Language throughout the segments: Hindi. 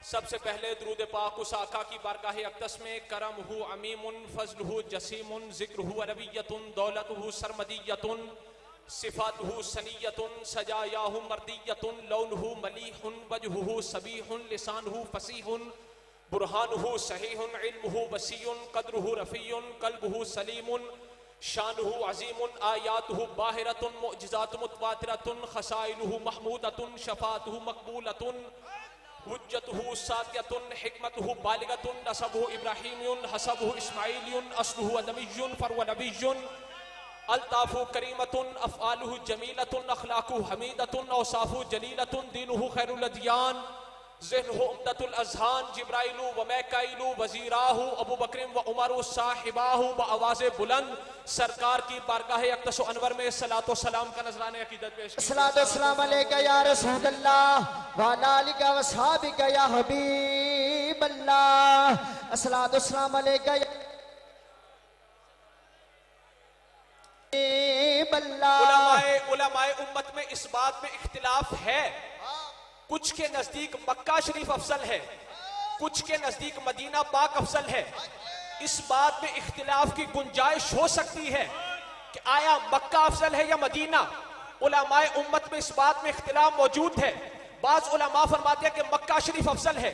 सबसे पहले दुरूद पाक उस आका की बारगाह अक़दस में करमहु अमीमुन फज़लहु जसीमुन ज़िक्रुहु अरबिय्यतुन दौलतहु सरमदिय्यतुन सिफ़ातहु सनिय्यतुन सजायाहु मर्दिय्यतुन लौनुहु मलीहुन वजहुहु सबीहुन लिसानुहु फसीहुन बुरहानुहु सहीहुन इल्मुहु वसीयुन क़द्रुहु रफ़ीयुन क़ल्बुहु सलीमुन शानुहु अज़ीमुन आयातुहु बाहिरतुन मुअजिज़ातु मुतवातिरतुन ख़साइलुहु महमूदतुन शफ़ाअतुहु मक़बूलतुन हुज्जतुहु सातियतुन हिकमतुहु बालिगतुन नसबुहु इब्राहीमियुन हसबुहु इस्माईलियुन अस्लुहु अदमियुन फरवा नबियुन अल्ताफु करीमतुन अफ़आलुहु जमीलतुन अख़लाक़ुहु हमीदतुन औसाफ़ुहु जलीलतुन दीनुहु खैरुल अदियान ज़हनुहु उम्दतुल अज़हान जिब्राइलु व मैकाइलु वज़ीराहु अबू बकर व उमर साहिबाहु व आवाज़ बुलंद सरकार की बारगाह अक़दस व अनवर में सलातो सलाम का नजराने अक़ीदत पेश कीजिए। सलातो सलाम अलैका या रसूलल्लाह व अला आलिका व सहाबिका या हबीबल्लाह। सलातो सलाम अलैका या उलमाए उम्मत में इस बात में इख्तिलाफ है, कुछ के नजदीक मक्का शरीफ अफजल है, कुछ के नजदीक मदीना पाक अफजल है। इस बात में इख्तिलाफ की गुंजाइश हो सकती है कि आया मक्का अफजल है या मदीना। उलमाए उम्मत में इस बात में इख्तिलाफ मौजूद है। बाज उलमा फरमाते हैं कि मक्का शरीफ अफजल है,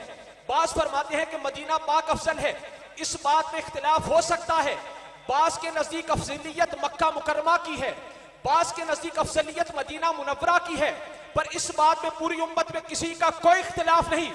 बाज फरमाते हैं कि मदीना पाक अफजल है। इस बात में इख्तिलाफ हो सकता है। बाज के नजदीक अफजलियत मक्का मुकरमा की है, बाज के नजदीक अफजलियत मदीना मुनव्वरा की है। पर इस बात में पूरी उम्मत में किसी का कोई इख्तिलाफ नहीं।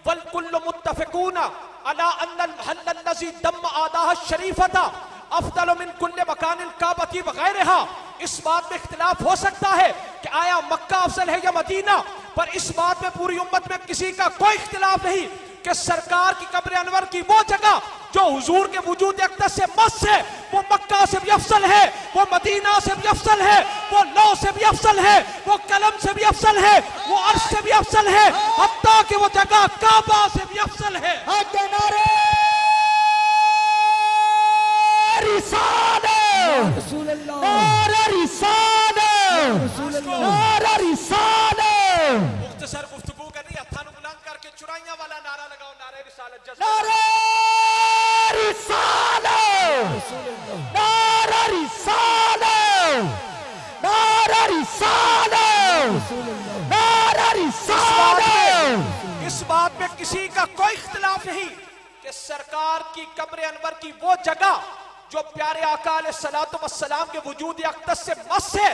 वल कुल्लु मुत्तफ़िक़ूना अला अन्नल महल्लल्लज़ी दम्म आदाह शरीफता अफ़दलु मिन कुल्लि मकानिल काबती व गैरिहा। इस बात में इख्तिलाफ हो सकता है कि आया मक्का अफजल है या मदीना, पर इस बात में पूरी उम्मत में किसी का कोई इख्तिलाफ नहीं कि सरकार की कब्र अनवर की वो जगह जो हुजूर के वजूद अक़दस से मस है, वो मक्का से भी अफजल है, वो मदीना से भी अफजल है, वो लौ से भी अफजल है, वो कलम से भी अफजल है, वो अर्श से भी अफजल है, हत्ता कि वो जगह काबा से भी अफजल है। मुख्तसर गुफ्तगू करनी, हत्थानु बुलंद करके चुराइयां वाला नारा लगाओ, नारे रिसालत जज़्बा। नारे रिसालत, नारा रिसालत, नारा रिसालत, नारा रिसालत। इस बात में किसी का कोई इख्तिलाफ नहीं कि सरकार की कब्र अनवर की वो जगह जो प्यारे आका अलैहिस्सलातु वस्सलाम के वजूद अक़दस से मस है।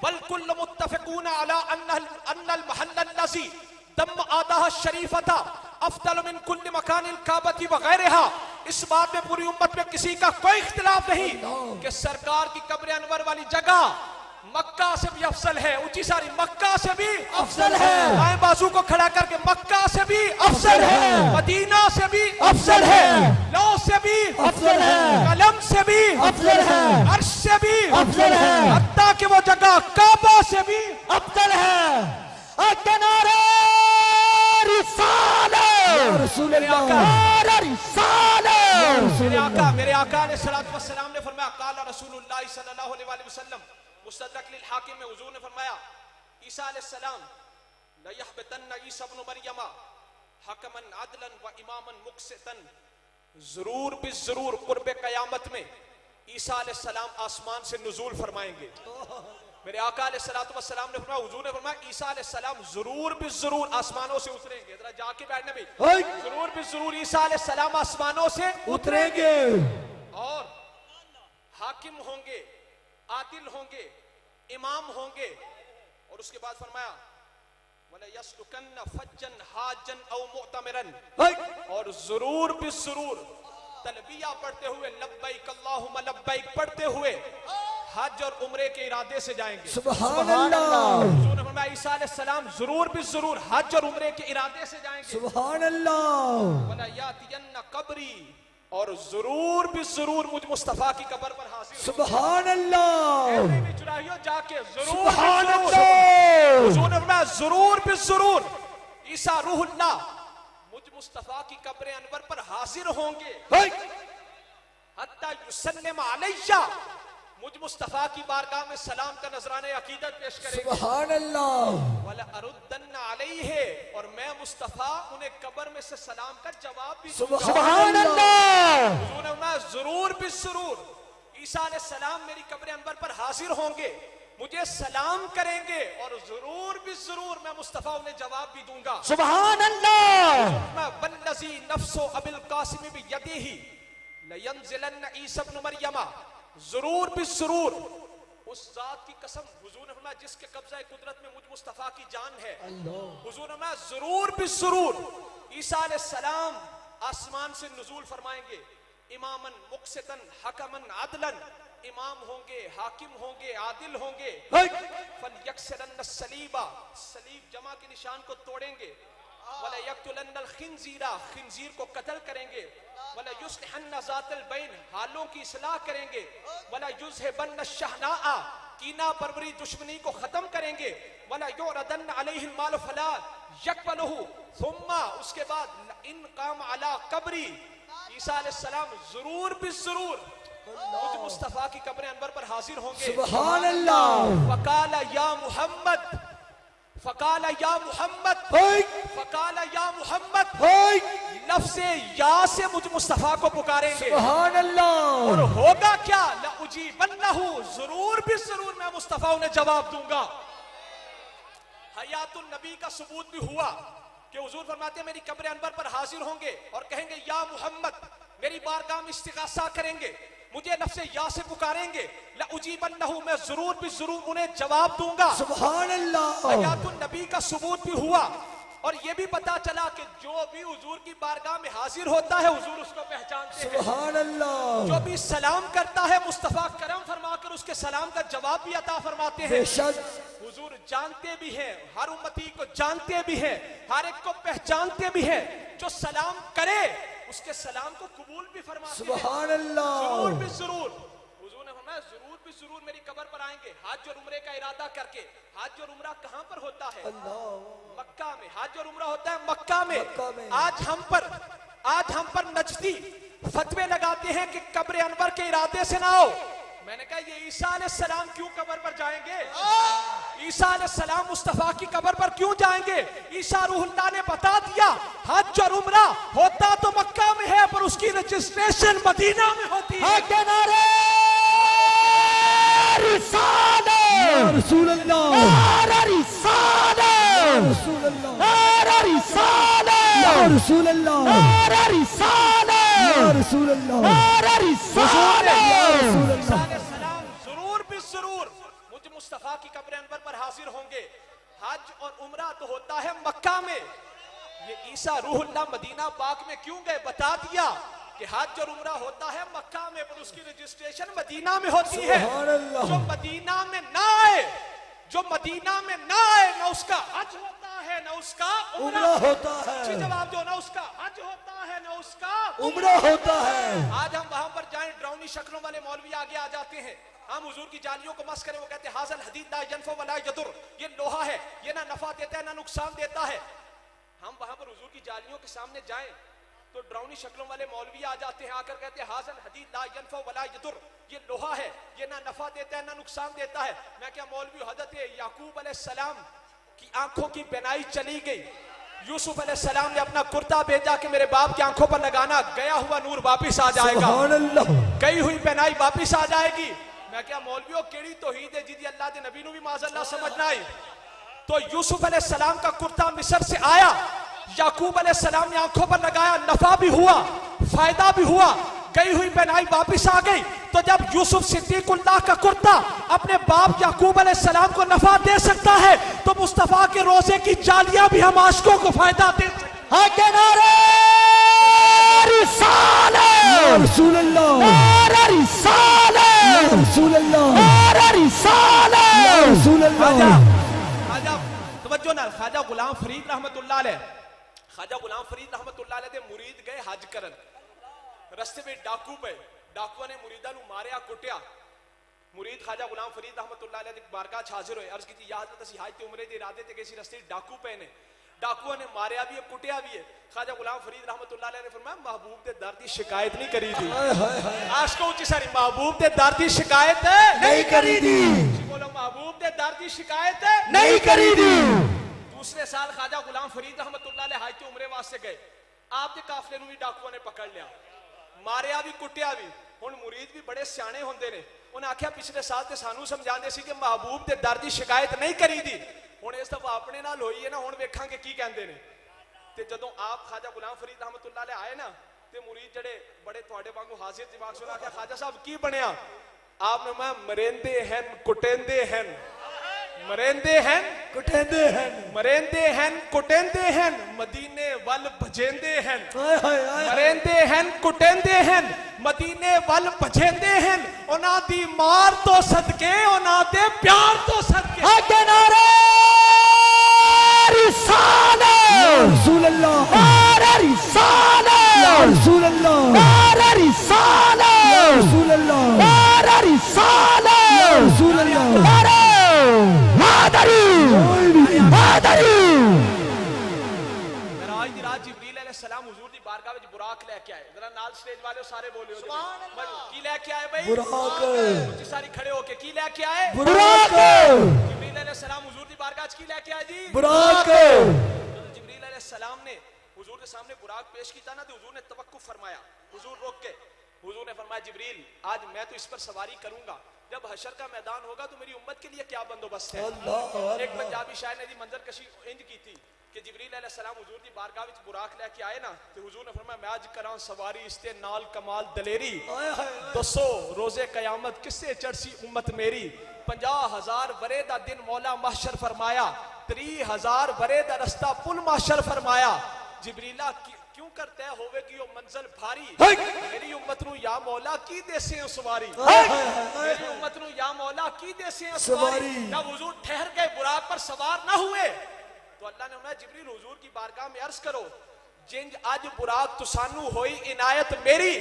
बल कुल्लु मुत्तफ़िक़ूना अला अन्नल महल्लल्लज़ी दम्म आदाह शरीफता अफ़दलु मिन कुल्लि मकानिल काबती व गैरिहा। इस बात में पूरी उम्मत में किसी का कोई इख्तिलाफ नहीं कि सरकार की कब्र अनवर वाली जगह मक्का से भी अफजल है। ऊंची सारी मक्का से भी अफजल है। बाएं बाजू को खड़ा करके मक्का से भी अफजल है, मदीना से भी अफजल है, लौ से भी अफजल है, कलम से भी अफजल है, अर्श से भी अफजल है, हत्ता कि वो जगह काबा से भी अफजल है। नारे रिसालत, मेरे आका मेरे आका अलैहिस्सलातु वस्सलाम ने फरमाया, काला रसूलुल्लाह सल्लल्लाहु अलैहि वसल्लम मुस्तदरक लिल हाकिम में हुजूर ने फरमाया, ईसा अलैहिस्सलाम ला यहबतन्ना ईसा इब्न मरियम हकमन अदलन व इमामन मुक़सितन। जरूर बिज़रूर कुर्बे क़यामत में ईसा अलैहिस्सलाम आसमान से नुज़ूल फरमाएंगे। मेरे आका अलैहिस्सलातु वस्सलाम ने फरमाया, हुजूर ने फरमाया, ईसा अलैहिस्सलाम जरूर बिज़रूर आसमानों से उतरेंगे। जरा जाके बैठने में, जरूर बिज़रूर ईसा अलैहिस्सलाम आसमानों से उतरेंगे और हाकिम होंगे, आदिल होंगे, इमाम होंगे। और उसके बाद फरमाया, वला यसलुकन्ना फज्जन हाजन औ मुअतमिरन। और जरूर बिज़रूर तलबिया पढ़ते हुए, लब्बैक अल्लाहुम्मा लब्बैक पढ़ते हुए हज और उम्रे के इरादे से जाएंगे। सुभान अल्लाह। हुजूर ने फरमाया, ईसा अलैहिस्सलाम जरूर बिज़रूर हज और उम्रे के इरादे से जाएंगे। सुभान अल्लाह। वला यातियन्ना कब्री, और जरूर बिज़रूर मुझ मुस्तफा की कब्र पर हाजिर। सुभान अल्लाह। चुराइयो जाके जरूर। सुभान अल्लाह। हुजूर ने फरमाया, जरूर बिज़रूर ईसा रूहुल्लाह मुझ मुस्तफा की कब्र अनवर पर हाजिर होंगे। हत्ता युसल्लिम अलैया, मुझ मुस्तफा की बारगाह में सलाम का नजराने अकीदत पेश करेंगे। सुभान अल्लाह। वला अरुद्दन्न अलैहि, और मैं मुस्तफा उन्हें कब्र में से सलाम का जवाब भी दूंगा। सुभान अल्लाह। हुजूर ने फरमाया जरूर भी जरूर ईसा अलैहिस्सलाम मेरी कब्र अनवर पर हाजिर होंगे, मुझे सलाम करेंगे, और जरूर भी जरूर मैं मुस्तफा उन्हें जवाब भी दूंगा। सुभान अल्लाह। वल्लज़ी नफ्सु अबिल कासिम बियदिही लयंज़िलन्न ईसा इब्न मरियमा, जरूर भी जरूर उस जात की कसम, हुजूर ने फरमाया जिसके कब्ज़ा कुदरत में मुझ मुस्तफा की जान है, हुजूर ने फरमाया जरूर भी जरूर ईसा अलैहिस्सलाम आसमान से नुज़ूल फरमाएंगे, इमामन मुक़सितन हकमन अदलन, इमाम होंगे, हाकिम होंगे, आदिल होंगे। फलयक्सिरन्न सलीबा, सलीब जमा के निशान को तोड़ेंगे। वला यक्तुलन्नल खिंजीरा, खिंजीर को कत्ल करेंगे। वला युस्लिहन्न ज़ातल बैन, हालों की इस्लाह करेंगे। वला युज़हिबन्न शहनाआ, कीना परवरी दुश्मनी को खत्म करेंगे। वला युरदन्न अलैहिल माल फला यकबलहु, थुम्मा उसके बाद इन काम अला कब्री, ईसा अलैहिस्सलाम जरूर भी जरूर मुझ मुस्तफा की कब्र अनवर पर हाजिर होंगे। सुभान अल्लाह। फकाला या मोहम्मद, फकाला या मोहम्मद, फकाला या मोहम्मद, लफ्ज़े या से मुझ मुस्तफा को पुकारेंगे। सुभान अल्लाह। और होगा क्या, लउजीबन्नहु, जरूर भी जरूर मैं मुस्तफा उन्हें जवाब दूंगा। हयातुन नबी का सबूत भी हुआ कि हुजूर फरमाते हैं मेरी कब्र अनवर पर हाजिर होंगे और कहेंगे या मोहम्मद, मेरी बारगाह में इस्तिगासा करेंगे, मुझे लफ्ज़े या से पुकारेंगे। लउजीबन्नहु, मैं जरूर भी जरूर उन्हें जवाब दूंगा। सुभान अल्लाह। हयातुन नबी का सबूत भी हुआ और ये भी पता चला कि जो भी हुजूर की बारगाह में हाजिर होता है हुजूर उसको पहचानते हैं। सुभान अल्लाह। जो भी सलाम करता है मुस्तफा करम फरमाकर उसके सलाम का जवाब भी अता फरमाते हैं। बेशक हुजूर जानते भी हैं, हर उम्मती को जानते भी हैं, हर एक को पहचानते भी हैं। जो सलाम करे उसके सलाम को कबूल भी फरमाते हैं। सुभान अल्लाह। जरूर भी जरूर हुजूर ने फरमाया जरूर भी जरूर मेरी कब्र पर आएंगे हज और उम्रे का इरादा करके। हज और उम्रा कहां पर होता है? मक्का में। हज और उम्रा होता है मक्का में। आज हम पर नजदी फतवे लगाते हैं कि कब्र अनवर के इरादे से ना आओ। मैंने कहा ये ईसा अलैहिस्सलाम क्यों कब्र पर जाएंगे? ईसा अलैहिस्सलाम मुस्तफा की कब्र पर क्यों जाएंगे? ईसा रूहुल्लाह ने बता दिया हज और उम्रा होता तो मक्का में है पर उसकी रजिस्ट्रेशन मदीना में होती है। रसूल अल्लाह, रसूल अल्लाह, रसूल अल्लाह, रसूल अल्लाह। जरूर भी जरूर मुझ मुस्तफा की कब्र अनवर पर हाजिर होंगे। हज और उम्रा तो होता है मक्का में। ये ईसा रूहुल्लाह मदीना पाक में क्यों गए? बता दिया कि हज और उम्रा होता है मक्का में पर उसकी रजिस्ट्रेशन मदीना में होती है। जो मदीना में ना आए, जो मदीना में ना आए, ना उसका हज होता है ना उसका उम्रा होता है। जवाब दो, ना उसका हज होता है ना उसका उम्रा होता है। आज हम वहां पर जाएं, ड्राउनी शक्लों वाले मौलवी आगे आ जाते हैं। हम हुजूर की जालियों को मस करें, वो कहते हैं हाज़ल हदीद ला यनफु वला यदुर, ये लोहा है, ये ना नफा देता है ना नुकसान देता है। हम वहां पर हुजूर की जालियों के सामने जाएं तो ड्राउनी शक्लों वाले मौलवी आ जाते हैं, आकर कहते हैं हाज़ल हदीद ला यनफु वला यदुर, ये लोहा है, ये ना नफा देता है ना नुकसान देता है। मैं क्या मौलवी, हज़रत याकूब अलैहिस्सलाम की आंखों की बिनाई चली गई, यूसुफ अलैहिस्सलाम ने अपना कुर्ता भेजा कि मेरे बाप की आंखों पर लगाना, गया हुआ नूर वापिस आ जाएगा, गई हुई बिनाई वापिस आ जाएगी। मैं क्या मौलवियों केड़ी तौहीद है जिदी अल्लाह दे नबी नू भी माज़अल्लाह समझना आई। तो यूसुफ अलैहिस्सलाम का कुर्ता मिस्र से आया, याकूब अलैहिस्सलाम ने आंखों पर लगाया, नफा भी हुआ फायदा भी हुआ, गई हुई बिनाई वापिस आ गई। तो जब यूसुफ सिद्दीकुल्लाह का कुर्ता अपने बाप याकूब अलैहिस्सलाम को नफा दे सकता है तो मुस्तफा के रोजे की जालियां भी हम आशिकों को फायदा दे सकते हैं। ख्वाजा गुलाम फरीद रहमतुल्लाह अलैह, ख्वाजा गुलाम फरीद रहमतुल्लाह अलैह दे मुरीद गए हज करन, रस्ते में डाकू पे, डाकुआ ने मुरीदा नू मारिया कुटिया। मुरीद ख्वाजा गुलाम फरीद रहमतुल्लाह अलैह दी बारगाह च हाजिर होए, अर्ज कीती या हज़रत असीं हज ते उमरे दे इरादे ते गए सी, रस्ते डाकू पे ने, डाकुओं ने मारिया भी है, कुटिया भी है। ख्वाजा गुलाम फरीद रहमतुल्लाह अलैह ने फरमाया महबूब दे दर दी शिकायत नहीं करी थी। आशिकों ऊंची सारी महबूब दे दर दी शिकायत नहीं करी दी। बोलो महबूब दे दर दी शिकायत नहीं करी दी। दूसरे साल ख्वाजा गुलाम फरीद रहमतुल्लाह अलैह हाज उमरे वास्ते गए। आपके काफले नूं भी डाकुओं ने पकड़ लिया, मारिया भी कुटिया भी। हुण मुरीद भी बड़े सियाणे होंदे ने, उन्हें आख्या पिछले साल ते सानू समझांदे सी कि महबूब दे दर दी शिकायत नहीं करी दी, हुण इस दफा अपने नाल होई है ना, हुण वेखांगे की कहंदे ने। ते जदों आप ख्वाजा गुलाम फरीद रहमतुल्लाह अलैह आए ना, ते मुरीद जड़े बड़े तुहाडे वांगू हाजिर दिमाग से आख्या ख्वाजा साहब की बनया? आपने मैं मरेंदे हैं कुटेंदे हैं, मरेंदे हैं कुटेंदे हैं, मरेंदे हैं कुटेंदे हैं, मदीने वल भजेंदे हैं। मरेंदे हैं कुटेंदे हैं, मदीने वल भजेंदे हैं। उना दी मार तो सदके, उना दे प्यार तो सदके। आगे नारे रिसाले रसूल अल्लाह, नारे रिसाले रसूल अल्लाह, नारे रिसाले रसूल अल्लाह, नारे रिसाले रसूल अल्लाह, नारे मादरी मादरी। मेराज दी रात जिब्रील अलैहिस्सलाम हुजूर दी बारगाह विच बुराक लेके आए। जरा नाल स्टेज वाले सारे बोलियो सुभान अल्लाह। की लेके आए भाई? बुराक। ऊंची सारी खड़े होके की लेके आए? बुराक। जिब्रील अलैहिस्सलाम हुजूर दी बारगाह च की लेके आए जी? बुराक। जिब्रील अलैहिस्सलाम ने हुजूर के सामने बुराक पेश किया ना, तो हुजूर ने तवक्कुफ फरमाया। हुजूर रोक के हुजूर ने फरमाया जिब्रील आज मैं तो इस पर सवारी करूंगा, जब हशर का मैदान होगा तो मेरी उम्मत के लिए क्या बंदोबस्त है। एक पंजाबी शायर ने दी मंजर कशी इंज की थी कि जिब्रील अलैहिस्सलाम हुजूर दी बारगाह विच बुराक लेके आए ना, तो हुजूर ने फरमाया मैं आज करां सवारी इसते नाल कमाल दलेरी। दसो रोजे कयामत किससे चढ़सी उम्मत मेरी। 50,000 वरे दा दिन मौला महशर फरमाया, 30,000 वरे दा रस्ता पुल महशर फरमाया। जिब्रीला क्यों करता है होवे कि यो मंजिल भारी, मेरी उम्मत नु या मौला की देसे सवारी, मेरी उम्मत नु या मौला की देसे सवारी। जब हुजूर ठहर गए बुराक पर सवार ना हुए, तो अल्लाह ने फरमाया जिब्रील हुजूर की बारगाह में अर्ज करो जिंज अज बुराक तुसानू होई इनायत मेरी,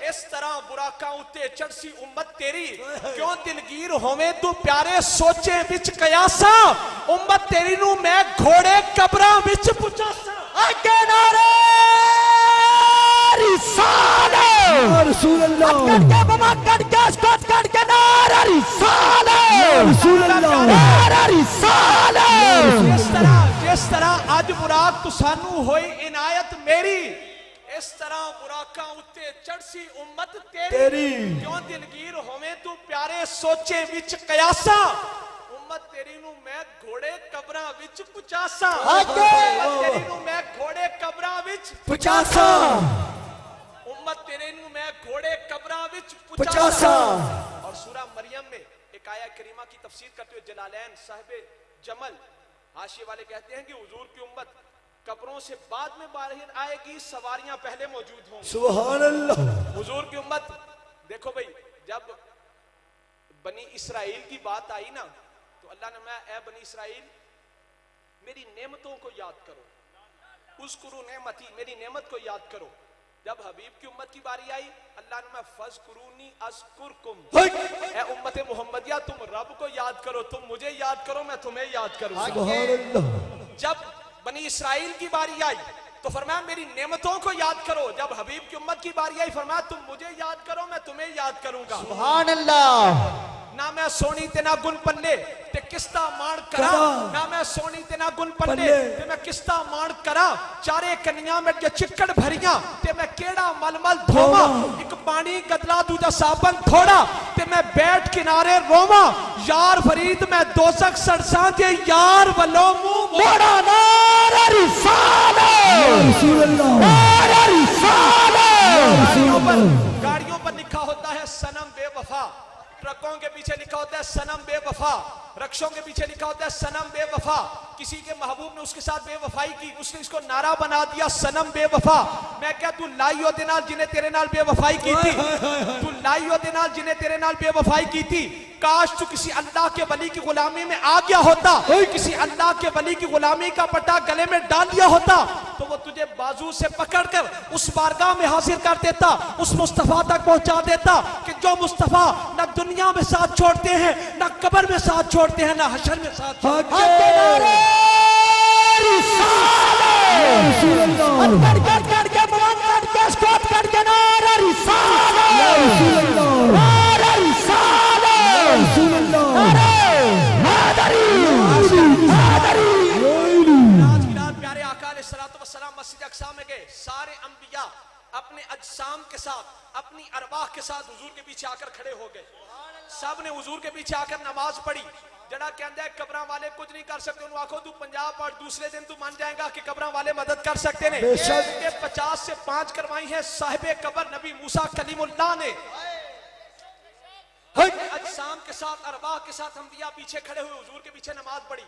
इस तरह बुराका उत्ते चढ़सी उम्मत तेरी। क्यों दिलगीर होवे तू प्यारे सोचे विच कयासा, उम्मत तेरी नू मैं घोड़े कब्रां विच पुचासा। आगे नारे रिसाले रसूल अल्लाह, कट के बमा कट के स्कॉट कट के नारे रिसाले रसूल अल्लाह, नारे रिसाले। जिस तरह आज बुराक तुसानू होई इनायत मेरी, इस तरह बुराका उत्ते चढ़सी उम्मत तेरी। क्यों दिलगीर होवे तू प्यारे सोचे विच कयासा, उम्मत तेरी नू मैं घोड़े कब्रां विच पुचासा। उम्मत तेरी नू मैं घोड़े कब्रां विच पुचासा, उम्मत तेरे नू मैं घोड़े कब्रां विच पुचासा। और सूरह मरियम में एक आया करीमा की तफसीर करते हुए जलालैन साहिब जमल हाशिए वाले कहते हैं कि हुजूर की उम्मत कब्रों से बाद में बाहर आएगी, सवारियां पहले मौजूद होंगी। सुभान अल्लाह। हुजूर की उम्मत देखो भाई, जब बनी इसराइल की बात आई ना, तो अल्लाह ने मैं ए बनी इसराइल मेरी नेमतों को याद करो, उज़कुरू नेमती मेरी नेमत को याद करो। जब हबीब की उम्मत की बारी आई, अल्लाह ने मैं फज़कुरूनी अज़कुरकुम, ए उम्मत मोहम्मदिया तुम रब को याद करो, तुम मुझे याद करो, मैं तुम्हें याद करूंगा। जब बनी इसराइल की बारी आई तो फरमाया मेरी नेमतों को याद करो। जब हबीब की उम्मत की बारी आई फरमाया तुम मुझे याद करो, मैं तुम्हें याद करूंगा। सुभान अल्लाह। ना मैं सोनी ते ना गुन पन्ने ते किस्ता मान करा, ना मैं सोनी ते ना गुन पन्ने ते मैं किस्ता मान करा। चारे कन्या में के चिक्कड़ भरियां ते मैं केड़ा मलमल धोवा, एक पानी गदला दूजा साबन थोड़ा ते मैं बैठ किनारे रोवा। यार फरीद मैं दोजख सड़सा ते यार वल्लो मुंह मोड़ा। नारा रिसाले रसूल अल्लाह, नारा रिसाले। गाड़ियों पर लिखा होता है सनम बेवफा, ट्रकों के पीछे लिखा होता है सनम बेवफा, रक्षों के पीछे लिखा होता है सनम बेवफा। किसी के महबूब ने उसके साथ बेवफाई की, उसने इसको नारा बना दिया सनम बेवफा। मैं क्या तू लाइयो दे नाल जिन्हें तेरे नाल बेवफाई की थी, तू लाइयो दे नाल जिन्हें तेरे नाल बेवफाई की थी। काश तू किसी अल्लाह के वली की गुलामी में आ गया होता, किसी अल्लाह के वली की गुलामी का पट्टा गले में डाल दिया होता, तो वो तुझे बाजू से पकड़कर उस बारगाह में हाजिर कर देता, उस मुस्तफा तक पहुंचा देता कि जो मुस्तफा न दुनिया में साथ छोड़ते हैं, न कब्र में साथ छोड़ते हैं, न हशर में साथ छोड़ते हैं। कट कट कट के बमन कट के स्कॉट कट के नारा रिसालत नारा रिसालत नारा हैदरी हैदरी। आज की रात प्यारे आका अलैहिस्सलातु वस्सलाम मस्जिद अक्सा में गए। सारे अंबिया अपने अजसाम के साथ अपनी अरवाह के साथ हुजूर के पीछे आकर खड़े हो गए। सब ने हुजूर के पीछे आकर नमाज पढ़ी। जड़ा कहता है कब्र वाले कुछ नहीं कर सकते, उन्होंने आखो तू पंजाब और दूसरे दिन तू मान जाएगा कि कब्र वाले मदद कर सकते ने। 50 से 5 करवाई है साहिबे कब्र नबी मूसा कलीमुल्लाह ने। अजसाम के साथ अरवाह के साथ अंबिया पीछे खड़े हुए हुजूर के पीछे नमाज पढ़ी।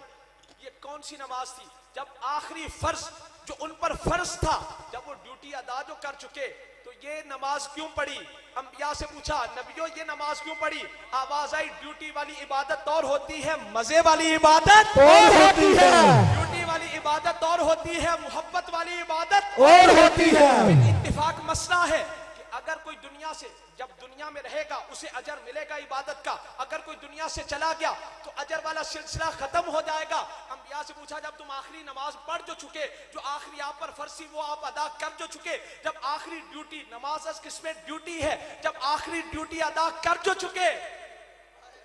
ये कौन सी नमाज थी? जब आखिरी फर्ज जो उन पर फर्ज था, जब वो ड्यूटी अदा जो कर चुके, तो ये नमाज क्यों पढ़ी? अंबिया से पूछा नबियों ये नमाज क्यों पढ़ी? आवाज आई ड्यूटी वाली इबादत और होती है, मजे वाली इबादत और होती है, ड्यूटी वाली इबादत और होती है, मोहब्बत वाली इबादत और होती है। इत्तिफाक मसला है कि अगर कोई दुनिया से जब दुनिया में रहेगा उसे अजर मिलेगा इबादत का, अगर कोई दुनिया से चला गया तो अजर वाला सिलसिला खत्म हो जाएगा। अंबिया से पूछा जब तुम आखिरी नमाज पढ़ जो चुके, जो आखिरी आप पर फर्ज थी वो आप अदा कर जो चुके, जब आखिरी ड्यूटी नमाज किसमें ड्यूटी है, जब आखिरी ड्यूटी अदा कर जो चुके,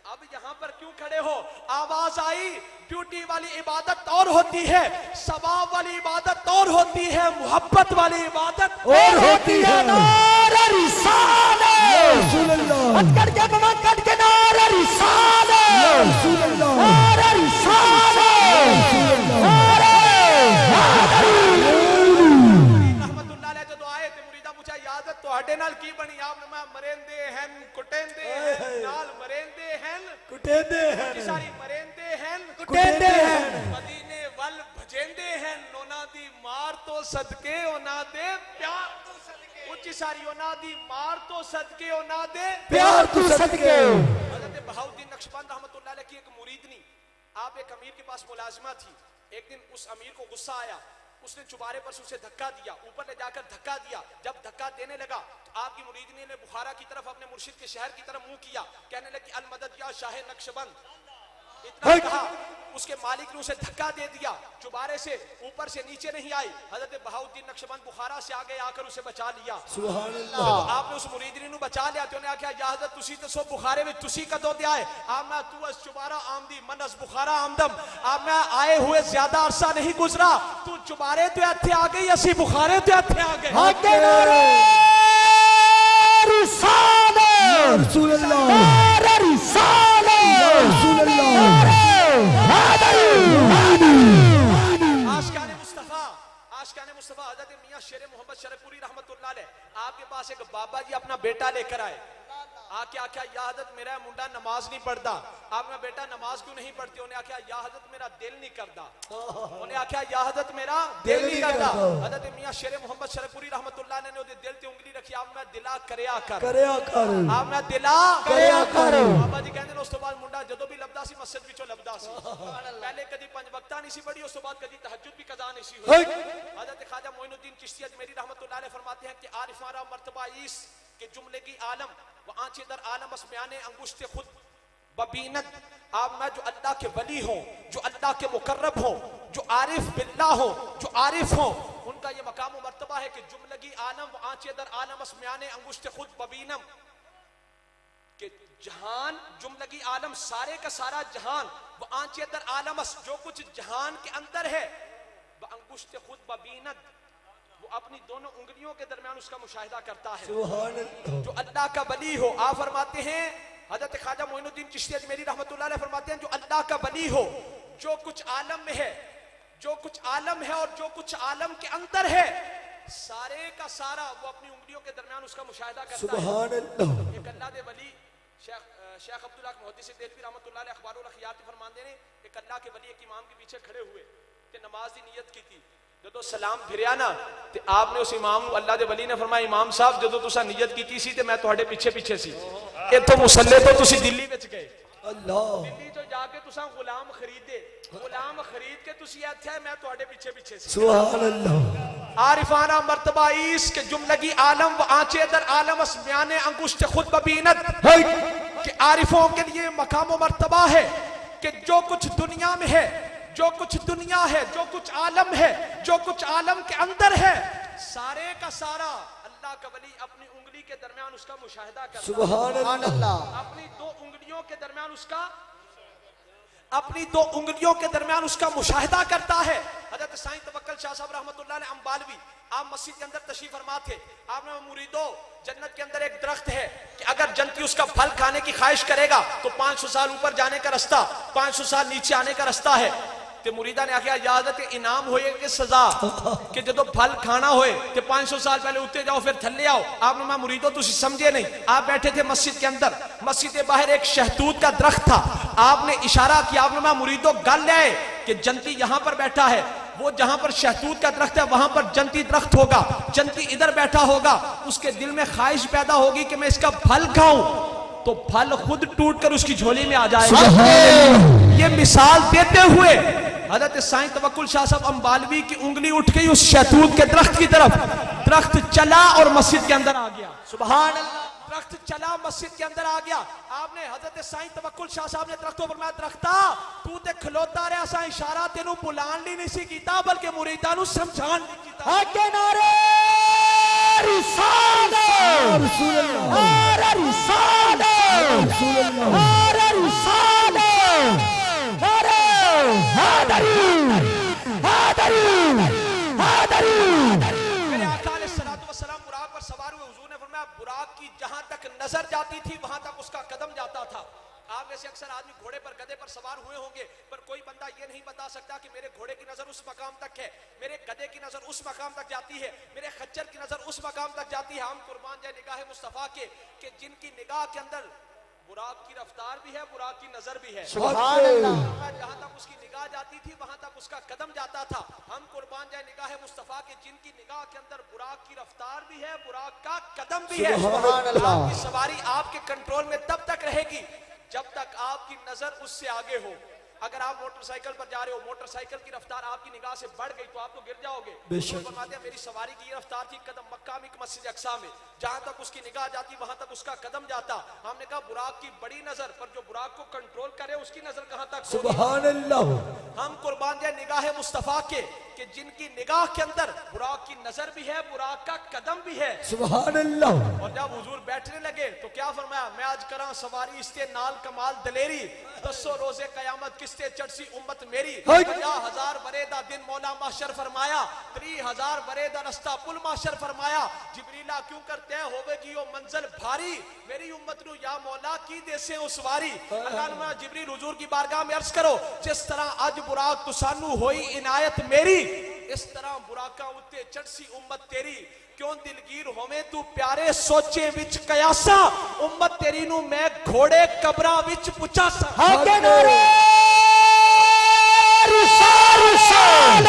अब यहां पर क्यों खड़े हो? आवाज आई ड्यूटी वाली इबादत और होती है, सवाब वाली इबादत और होती है, मोहब्बत वाली इबादत और होती है। नारा रिसालत कट के बमन कट के नारा रिसालत नारा रिसालत नारा रहमतुल्लाह अलैह जो आए थे मुरीदा पूछा यादत ਤੁਹਾਡੇ ਨਾਲ ਕੀ ਬਣੀ? आपने मैं मरेंदे हैं कुटेंदे हैं नाल मरेंदे हैं कुटेंदे हैं सारी मरेंदे हैं कुटेंदे हैं मदीने वल भजेंदे हैं नोना दी मार तो सदके ओना दे प्यार तो सदके उच्ची सारी ओना दी मार तो सदके ओना दे प्यार तू सदके। हजरत बहाउद्दीन नक्शबंद रहमतुल्लाह अलैह की एक मुरीदनी, आप एक अमीर के पास मुलाजिमा थी। एक दिन उस अमीर को गुस्सा आया, उसने चुबारे पर से उसे धक्का दिया, ऊपर ले जाकर धक्का दिया। जब धक्का देने लगा तो आपकी मुरीदनी ने बुखारा की तरफ अपने मुर्शिद के शहर की तरफ मुंह किया, कहने लगी अल मदद या शाह नक्शबंद। इतना कहा, उसके मालिक ने उसे धक्का दे दिया, चुबारे से ऊपर से नीचे नहीं आई। हजरत बहाउद्दीन नक्शबंद बुखारा से आगे आकर उसे बचा लिया। सुभान तो आपने उस मुरीदनी नु बचा लिया तो उन्हें आख्या या हजरत तुसी तो सो बुखारे में तुसी कदों दे आए? आप मैं तू अस चुबारा आमदी मन अस बुखारा आमदम। आप मैं आए हुए ज्यादा अरसा नहीं गुजरा, तू चुबारे तो इत्थे आ गई, असी बुखारे तो इत्थे आ गए। आगे नारा रिसालत रसूलुल्लाह नारा रिसालत रसूलुल्लाह आशिकाने मुस्तफा हजरत मियां शेर मोहम्मद शरफपुरी रहमतुल्लाह अलैह आपके पास एक बाबा जी अपना बेटा लेकर आए। आके आख्या या हजरत मेरा मुंडा नमाज नहीं पढ़ता। आपने बेटा नमाज क्यों नहीं पढ़ती? उन्हें आख्या या हजरत मेरा दिल नहीं करता। उन्हें आख्या या हजरत मेरा दिल नहीं करता। हजरत मियां शेर मोहम्मद शरफपुरी रहमतुल्लाह ने ओदे दिल ते उंगली रखी, आप मैं दिला करया कर आप मैं दिला करया कर। बाबा जी कहंदे ने उस तो बाद मुंडा जदों भी लबदा सी मस्जिद विचों लबदा सी। पहले कदी 5 वक्ता नहीं सी पढ़ी, उस तो बाद कदी तहज्जुद भी कज़ा नहीं सी हुई। हजरत ख्वाजा मोइनुद्दीन चिश्ती अजमेरी रहमतुल्लाह अलैह फरमाते हैं कि आरिफाना मर्तबा इस के जुमले की आलम व आंचे दर आलम असम्याने अंगुश्ते खुद बबीनत। आप मैं जो अल्लाह के वली हो, जो अल्लाह के मुकर्रब हो, जो आरिफ बिल्लाह हो, जो आरिफ हो, उनका ये मकाम व मर्तबा है कि जुमलगी आलम व आंचे दर आलम असम्याने अंगुश्ते खुद बबीनम, कि जहान जुमलगी आलम सारे का सारा जहान व आंचे दर आलम जो कुछ जहान के अंदर है व अंगुश्ते खुद बबीनत, वो अपनी दोनों उंगलियों के दरमियान उसका मुशाहिदा करता है। जो अल्लाह का वली हो, आप फरमाते हैं हजरत ख्वाजा मोइनुद्दीन चिश्ती अजमेरी रहमतुल्लाह अलैह फरमाते हैं जो अल्लाह का वली हो, जो कुछ आलम में है, जो कुछ आलम है और जो कुछ आलम के अंदर है, सारे का सारा वो अपनी उंगलियों के दरमियान उसका मुशाहिदा करता है। एक अल्लाह दे वली शेख अब्दुल्लाह मुहद्दिस देलवी रहमतुल्लाह अलैह अखबारुल अखियात फरमाते ने एक अल्लाह के वली एक इमाम के पीछे खड़े हुए ते नमाज की नियत की थी। जदों सलाम फिरिया ना ते आपने उस इमाम अल्लाह दे वली ने फरमाया इमाम साहब जदों तुसा नियत कीती सी ते मैं तुहाडे पीछे पीछे सी, इत्थों मुसल्ले तो तुसी दिल्ली विच गए, अल्लाह दिल्ली तो जाके तुसा गुलाम खरीदे, गुलाम खरीद के तुसी इत्थे आए, मैं तुहाडे पीछे पीछे सी। सुभान अल्लाह। आरिफाना मर्तबा इस के जुमलगी आलम व आंचे दर आलम असम्याने अंगुश्त खुद बबीनत, कि आरिफों के लिए मकाम व मर्तबा है कि जो कुछ दुनिया में है, जो कुछ दुनिया है, जो कुछ आलम है, जो कुछ आलम के अंदर है, सारे का सारा अल्लाह का वली अपनी उंगली के दरमियान उसका मुशाहिदा करता है। सुभान अल्लाह। अपनी दो उंगलियों के दरमियान उसका मुशाहिदा करता है। हजरत साईं तवक्कल शाह साहब रहमतुल्लाह अलैह अंबालवी, आप मस्जिद के अंदर तशरीफ फरमा थे। आपने मुरीदो, जन्नत के अंदर एक दरख्त है कि अगर जन्नती उसका फल खाने की ख्वाहिश करेगा तो 500 साल ऊपर जाने का रास्ता, 500 साल नीचे आने का रास्ता है। ते मुरीदा ने आख्या यादत इनाम होए कि सजा कि जो फल खाना होए कि 500 साल पहले उत्ते जाओ फिर थल्ले आओ। आपने मैं मुरीदो तुसी समझे नहीं, आप बैठे थे मस्जिद के अंदर, मस्जिद के बाहर एक शहतूत का दरख्त था। आपने इशारा किया, आपने मैं मुरीदो गल ले कि जन्नती यहां पर बैठा है, वो जहां पर शहतूत का दरख्त है वहां पर जन्नती दरख्त होगा, जन्नती इधर बैठा होगा। उसके दिल में ख्वाहिश पैदा होगी कि मैं इसका फल खाऊं, तो फल खुद टूट कर उसकी झोली में आ जाएगा। ये मिसाल देते हुए हजरत साईं तवक्कुल शाह साहब अंबालवी की उंगली उठ गई उस शहतूत के दरख्त की तरफ, दरख्त चला और मस्जिद के अंदर आ गया। सुभान अल्लाह। दरख्त चला, मस्जिद के अंदर आ गया। आपने हजरत साईं तवक्कुल शाह साहब ने दरख्तों पर मैं दरख्ता तू ते खलोता रहा सा, इशारा तेनू बुलान ली नहीं सी कीता बल्कि मुरीदां नू समझान ली कीता। आके नारे रिसालत, रसूल अल्लाह, नारे रिसालत, रसूल अल्लाह, नारे रिसालत, नारे हैदरी, हैदरी, हैदरी। मेरे आका अलैहिस्सलातु वस्सलाम बुराक पर सवार हुए। हुजूर ने फरमाया बुराक की जहां तक नजर जाती थी वहां तक उसका कदम जाता था। आप में से अक्सर आदमी घोड़े पर, गधे पर सवार हुए होंगे, पर कोई बंदा ये नहीं बता सकता कि मेरे घोड़े की नजर उस मकाम तक है, मेरे गधे की नजर उस मकाम तक जाती है, मेरे खच्चर की नजर उस मकाम तक जाती है। हम कुर्बान जाए निगाह मुस्तफा के कि जिनकी निगाह के अंदर बुराक की रफ्तार भी है, बुराक की नजर भी है। सुभान अल्लाह। जहां तक उसकी निगाह जाती थी वहां तक उसका कदम जाता था। हम कुर्बान जाए निगाह मुस्तफा के जिनकी निगाह के अंदर बुराक की रफ्तार भी है, बुराक का कदम भी है। सुभान अल्लाह। आपकी सवारी आपके कंट्रोल में तब तक रहेगी जब तक आपकी नजर उससे आगे हो। अगर आप मोटरसाइकिल पर जा रहे हो, मोटरसाइकिल की रफ्तार आपकी निगाह से बढ़ गई तो आप तो गिर जाओगे। बेशक। फरमाते हैं मेरी सवारी की ये रफ्तार थी, कदम मक्का में मस्जिद अक्सा में जहां तक उसकी निगाह जाती वहां तक उसका कदम जाता। हमने कहा बुराक की बड़ी नजर, पर जो बुराक को कंट्रोल करे उसकी नजर कहां तक होगी? सुभान अल्लाह। हम कुर्बान जाए निगाह मुस्तफा के कि जिनकी निगाह के अंदर बुराक की नजर भी है, बुराक का कदम भी है। सुभान अल्लाह। और जब हुजूर बैठने लगे तो क्या फरमाया, मैं आज करा सवारी इस्ते नाल कमाल दलेरी, 200 रोजे कयामत किस्ते चढ़सी उम्मत मेरी। 50,000 बरेदा दिन मौला माशर फरमाया, 30,000 बरेदा रस्ता पुल माशर फरमाया। जिब्रीला क्यों कर तय होवेगी यो मंजिल भारी, मेरी उम्मत नु या मौला की देसे उसवारी। अल्लाह जिब्रील हुजूर की बारगाह में अर्ज करो, जिस तरह अज बुराक तुसानू होई इनायत मेरी, इस तरह बुराका उत्ते चढ़सी उम्मत तेरी। क्यों दिलगीर होवे तू प्यारे सोचे विच कयासा, उम्मत तेरी नु मैं घोड़े कबरा विच पुचासा। आके नारे रिसालत।